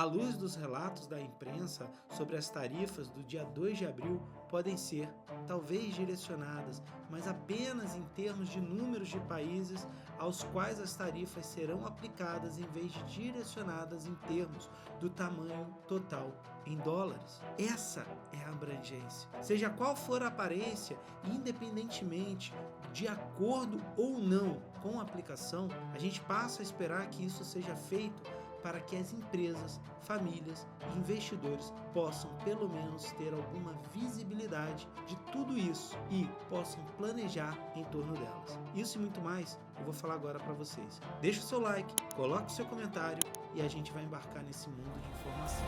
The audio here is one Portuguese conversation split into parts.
À luz dos relatos da imprensa sobre as tarifas do dia 2 de abril, podem ser, talvez, direcionadas, mas apenas em termos de números de países aos quais as tarifas serão aplicadas em vez de direcionadas em termos do tamanho total em dólares. Essa é a abrangência. Seja qual for a aparência, independentemente de acordo ou não com a aplicação, a gente passa a esperar que isso seja feito para que as empresas, famílias e investidores possam pelo menos ter alguma visibilidade de tudo isso e possam planejar em torno delas. Isso e muito mais eu vou falar agora para vocês. Deixa o seu like, coloque o seu comentário e a gente vai embarcar nesse mundo de informação.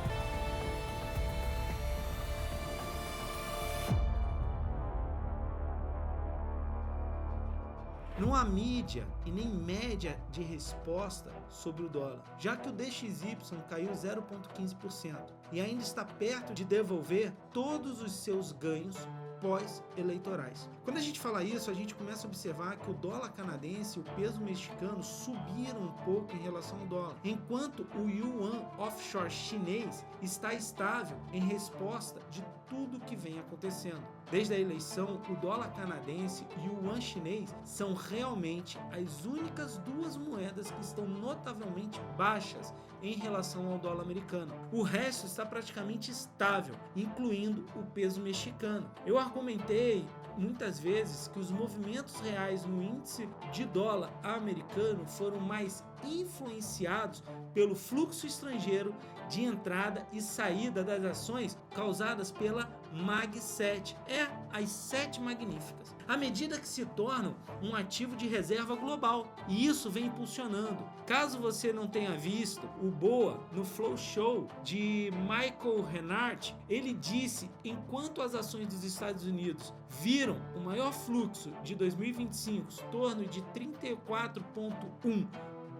Não há mídia e nem média de resposta sobre o dólar, já que o DXY caiu 0,15% e ainda está perto de devolver todos os seus ganhos pós-eleitorais. Quando a gente fala isso, a gente começa a observar que o dólar canadense e o peso mexicano subiram um pouco em relação ao dólar, enquanto o yuan offshore chinês está estável em resposta de tudo que vem acontecendo. Desde a eleição, o dólar canadense e o yuan chinês são realmente as únicas duas moedas que estão notavelmente baixas em relação ao dólar americano. O resto está praticamente estável, incluindo o peso mexicano. Eu argumentei muitas vezes que os movimentos reais no índice de dólar americano foram mais influenciados pelo fluxo estrangeiro de entrada e saída das ações causadas pela Mag 7, as 7 magníficas, à medida que se tornam um ativo de reserva global, e isso vem impulsionando. Caso você não tenha visto o BOA no Flow Show de Michael Renard, ele disse: enquanto as ações dos Estados Unidos viram o maior fluxo de 2025 em torno de 34,1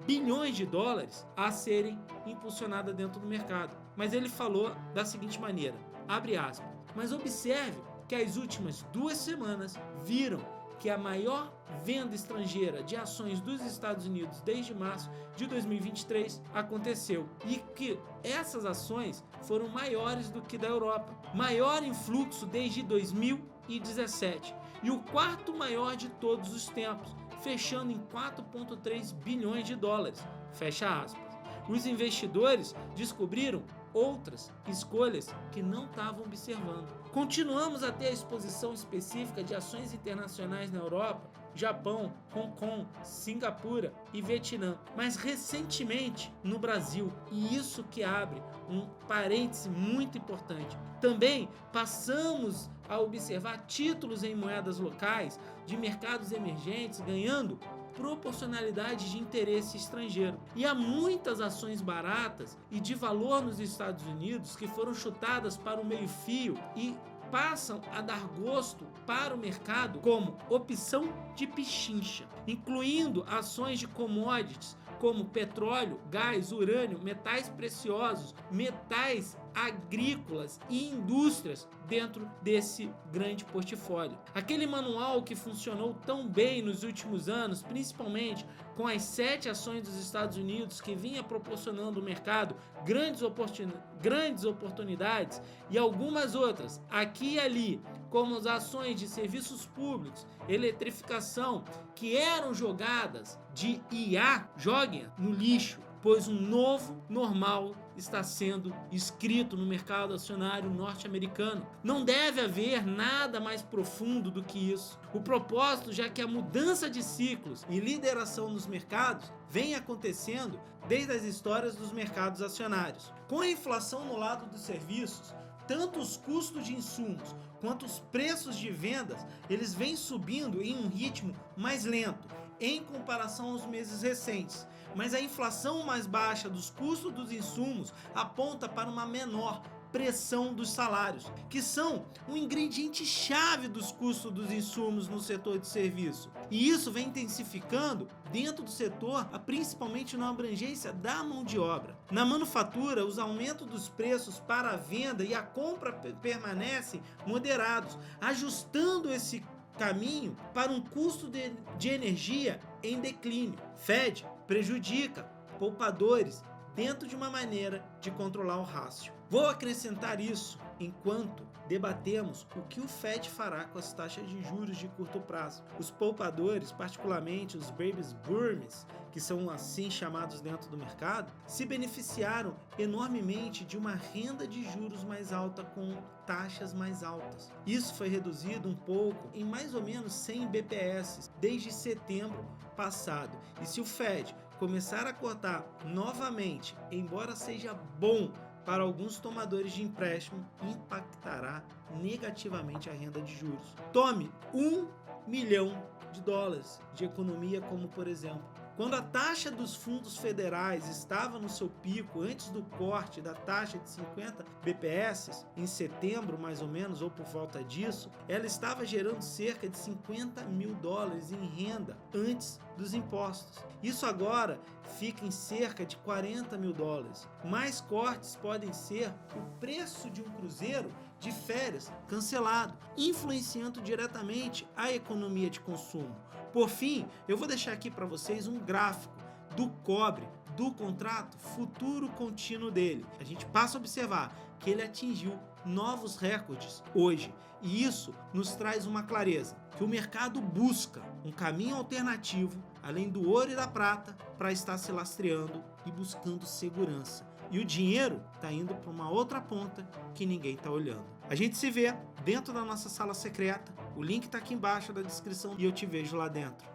bilhões de dólares a serem impulsionadas dentro do mercado. Mas ele falou da seguinte maneira, abre aspas, mas observe que as últimas 2 semanas viram que a maior venda estrangeira de ações dos Estados Unidos desde março de 2023 aconteceu e que essas ações foram maiores do que da Europa, maior influxo desde 2017 e o quarto maior de todos os tempos, fechando em 4,3 bilhões de dólares, fecha aspas. Os investidores descobriram outras escolhas que não estavam observando. Continuamos a ter a exposição específica de ações internacionais na Europa, Japão, Hong Kong, Singapura e Vietnã, mas recentemente no Brasil, e isso que abre um parêntese muito importante. Também passamos a observar títulos em moedas locais de mercados emergentes ganhando proporcionalidade de interesse estrangeiro. E há muitas ações baratas e de valor nos Estados Unidos que foram chutadas para o meio-fio e passam a dar gosto para o mercado como opção de pichincha, incluindo ações de commodities como petróleo, gás, urânio, metais preciosos, metais agrícolas e indústrias dentro desse grande portfólio. Aquele manual que funcionou tão bem nos últimos anos, principalmente com as 7 ações dos Estados Unidos que vinha proporcionando ao mercado grandes oportunidades e algumas outras aqui e ali, como as ações de serviços públicos, eletrificação, que eram jogadas de IA, joguem no lixo, pois um novo normal está sendo escrito no mercado acionário norte-americano. Não deve haver nada mais profundo do que isso. O propósito, já que a mudança de ciclos e lideração nos mercados vem acontecendo desde as histórias dos mercados acionários. Com a inflação no lado dos serviços, tanto os custos de insumos quanto os preços de vendas, eles vêm subindo em um ritmo mais lento em comparação aos meses recentes. Mas a inflação mais baixa dos custos dos insumos aponta para uma menor pressão dos salários, que são um ingrediente chave dos custos dos insumos no setor de serviço. E isso vem intensificando dentro do setor, principalmente na abrangência da mão de obra. Na manufatura, os aumentos dos preços para a venda e a compra permanecem moderados, ajustando esse caminho para um custo de energia em declínio. Fed prejudica poupadores, dentro de uma maneira de controlar o rácio. Vou acrescentar isso enquanto debatemos o que o Fed fará com as taxas de juros de curto prazo. Os poupadores, particularmente os baby boomers, que são assim chamados dentro do mercado, se beneficiaram enormemente de uma renda de juros mais alta com taxas mais altas. Isso foi reduzido um pouco em mais ou menos 100 bps desde setembro passado. E se o Fed começar a cortar novamente, embora seja bom para alguns tomadores de empréstimo, impactará negativamente a renda de juros. Tome $1 milhão de economia, como por exemplo, quando a taxa dos fundos federais estava no seu pico antes do corte da taxa de 50 bps, em setembro mais ou menos, ou por volta disso, ela estava gerando cerca de $50 mil em renda antes dos impostos. Isso agora fica em cerca de $40 mil. Mais cortes podem ser o preço de um cruzeiro de férias cancelado, influenciando diretamente a economia de consumo. Por fim, eu vou deixar aqui para vocês um gráfico do cobre, do contrato futuro contínuo dele. A gente passa a observar que ele atingiu novos recordes hoje, e isso nos traz uma clareza, que o mercado busca um caminho alternativo, além do ouro e da prata, para estar se lastreando e buscando segurança. E o dinheiro está indo para uma outra ponta que ninguém está olhando. A gente se vê dentro da nossa sala secreta. O link está aqui embaixo da descrição e eu te vejo lá dentro.